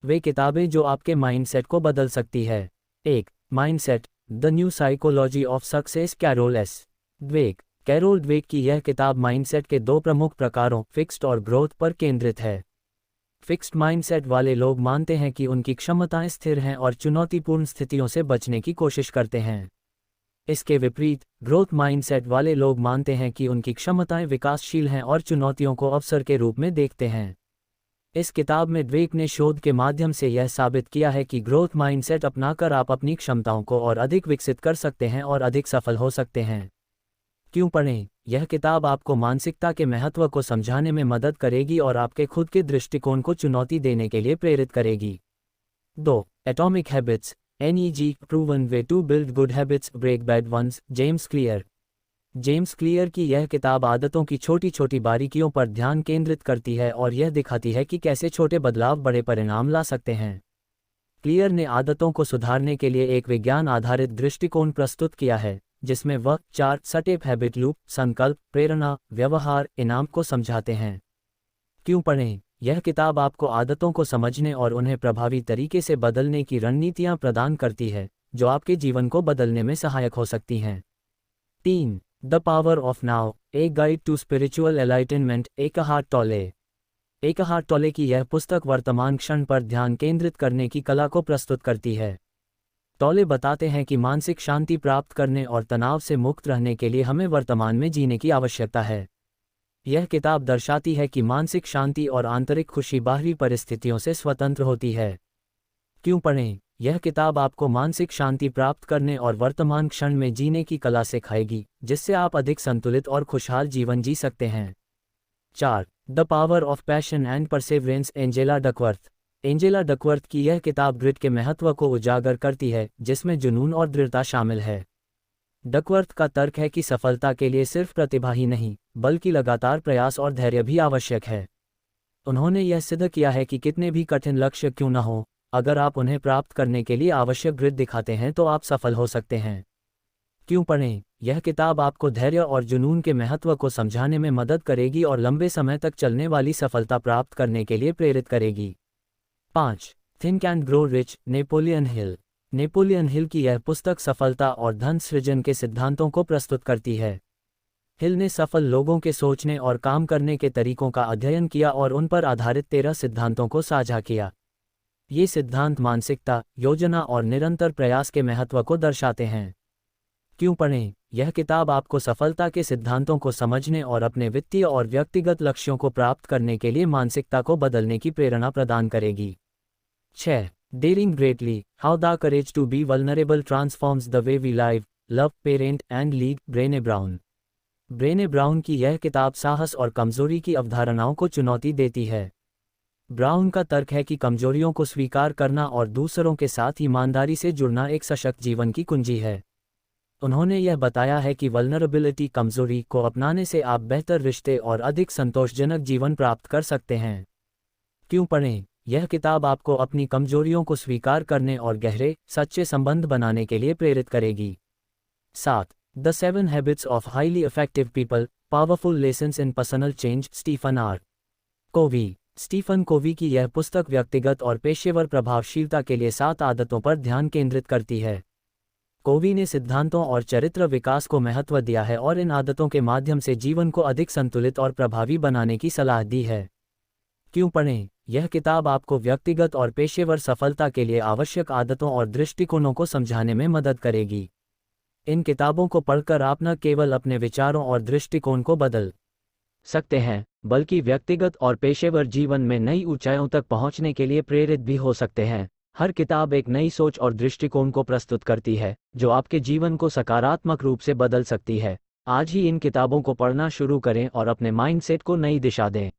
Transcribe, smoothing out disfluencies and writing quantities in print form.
वे किताबें जो आपके माइंडसेट को बदल सकती है। 1. Mindset, the new psychology of success, Carol S. Dweck. Carol Dweck की यह किताब माइंडसेट के दो प्रमुख प्रकारों, फिक्स्ड और ग्रोथ पर केंद्रित है। फिक्स्ड माइंडसेट वाले लोग मानते हैं कि उनकी क्षमताएं स्थिर हैं और चुनौतीपूर्ण स्थितियों से बचने की कोशिश करते हैं। इसके विपरीत, ग्रोथ माइंडसेट वाले लोग मानते हैं कि उनकी क्षमताएं विकासशील हैं और चुनौतियों को अवसर के रूप में देखते हैं। इस किताब में ड्वेक ने शोध के माध्यम से यह साबित किया है कि ग्रोथ माइंडसेट अपनाकर आप अपनी क्षमताओं को और अधिक विकसित कर सकते हैं और अधिक सफल हो सकते हैं। क्यों पढ़ें? यह किताब आपको मानसिकता के महत्व को समझाने में मदद करेगी और आपके खुद के दृष्टिकोण को चुनौती देने के लिए प्रेरित करेगी। 2. Atomic habits, NEG, proven way to build good habits, break bad ones, James Clear. James Clear की यह किताब आदतों की छोटी छोटी बारीकियों पर ध्यान केंद्रित करती है और यह दिखाती है कि कैसे छोटे बदलाव बड़े परिणाम ला सकते हैं। क्लियर ने आदतों को सुधारने के लिए एक विज्ञान आधारित दृष्टिकोण प्रस्तुत किया है, जिसमें वह 4 स्टेप हैबिट लूप, संकल्प, प्रेरणा, व्यवहार, इनाम को समझाते हैं। क्यों पढ़ें? यह किताब आपको आदतों को समझने और उन्हें प्रभावी तरीके से बदलने की रणनीतियां प्रदान करती है, जो आपके जीवन को बदलने में सहायक हो सकती हैं। 3. The power of now, a guide to spiritual enlightenment, Eckhart Tolle. Eckhart टोले की यह पुस्तक वर्तमान क्षण पर ध्यान केंद्रित करने की कला को प्रस्तुत करती है। टोले बताते हैं कि मानसिक शांति प्राप्त करने और तनाव से मुक्त रहने के लिए हमें वर्तमान में जीने की आवश्यकता है। यह किताब दर्शाती है कि मानसिक शांति और आंतरिक खुशी बाहरी परिस्थितियों से स्वतंत्र होती है। क्यों पढ़ें? यह किताब आपको मानसिक शांति प्राप्त करने और वर्तमान क्षण में जीने की कला सिखाएगी, जिससे आप अधिक संतुलित और खुशहाल जीवन जी सकते हैं। 4. The power of passion and Perseverance, Angela Duckworth. Angela Duckworth की यह किताब ग्रिट के महत्व को उजागर करती है, जिसमें जुनून और दृढ़ता शामिल है। डकवर्थ का तर्क है कि सफलता के लिए सिर्फ प्रतिभा ही नहीं, बल्कि लगातार प्रयास और धैर्य भी आवश्यक है। उन्होंने यह सिद्ध किया है कि कितने भी कठिन लक्ष्य क्यों न हो, अगर आप उन्हें प्राप्त करने के लिए आवश्यक ग्रिट दिखाते हैं तो आप सफल हो सकते हैं। क्यों पढ़ें? यह किताब आपको धैर्य और जुनून के महत्व को समझाने में मदद करेगी और लंबे समय तक चलने वाली सफलता प्राप्त करने के लिए प्रेरित करेगी। 5. Think and grow rich, Napoleon Hill. Napoleon Hill की यह पुस्तक सफलता और धन सृजन के सिद्धांतों को प्रस्तुत करती है। हिल ने सफल लोगों के सोचने और काम करने के तरीकों का अध्ययन किया और उन पर आधारित 13 सिद्धांतों को साझा किया। ये सिद्धांत मानसिकता, योजना और निरंतर प्रयास के महत्व को दर्शाते हैं। क्यों पढ़ें? यह किताब आपको सफलता के सिद्धांतों को समझने और अपने वित्तीय और व्यक्तिगत लक्ष्यों को प्राप्त करने के लिए मानसिकता को बदलने की प्रेरणा प्रदान करेगी। 6. Daring greatly, how the courage to be vulnerable transforms the way we live, love, parent and lead, Brene Brown. Brene Brown की यह किताब साहस और कमजोरी की अवधारणाओं को चुनौती देती है। ब्राउन का तर्क है कि कमजोरियों को स्वीकार करना और दूसरों के साथ ईमानदारी से जुड़ना एक सशक्त जीवन की कुंजी है। उन्होंने यह बताया है कि वल्नरेबिलिटी, कमजोरी को अपनाने से आप बेहतर रिश्ते और अधिक संतोषजनक जीवन प्राप्त कर सकते हैं। क्यों पढ़ें? यह किताब आपको अपनी कमजोरियों को स्वीकार करने और गहरे, सच्चे संबंध बनाने के लिए प्रेरित करेगी। 7. The 7 habits of highly effective people, powerful lessons in personal change, Stephen R. Covey. Stephen Covey की यह पुस्तक व्यक्तिगत और पेशेवर प्रभावशीलता के लिए 7 आदतों पर ध्यान केंद्रित करती है। कोवी ने सिद्धांतों और चरित्र विकास को महत्व दिया है और इन आदतों के माध्यम से जीवन को अधिक संतुलित और प्रभावी बनाने की सलाह दी है। क्यों पढ़ें? यह किताब आपको व्यक्तिगत और पेशेवर सफलता के लिए आवश्यक आदतों और दृष्टिकोणों को समझाने में मदद करेगी। इन किताबों को पढ़कर आप न केवल अपने विचारों और दृष्टिकोण को बदल सकते हैं, बल्कि व्यक्तिगत और पेशेवर जीवन में नई ऊंचाइयों तक पहुंचने के लिए प्रेरित भी हो सकते हैं। हर किताब एक नई सोच और दृष्टिकोण को प्रस्तुत करती है, जो आपके जीवन को सकारात्मक रूप से बदल सकती है। आज ही इन किताबों को पढ़ना शुरू करें और अपने माइंडसेट को नई दिशा दें।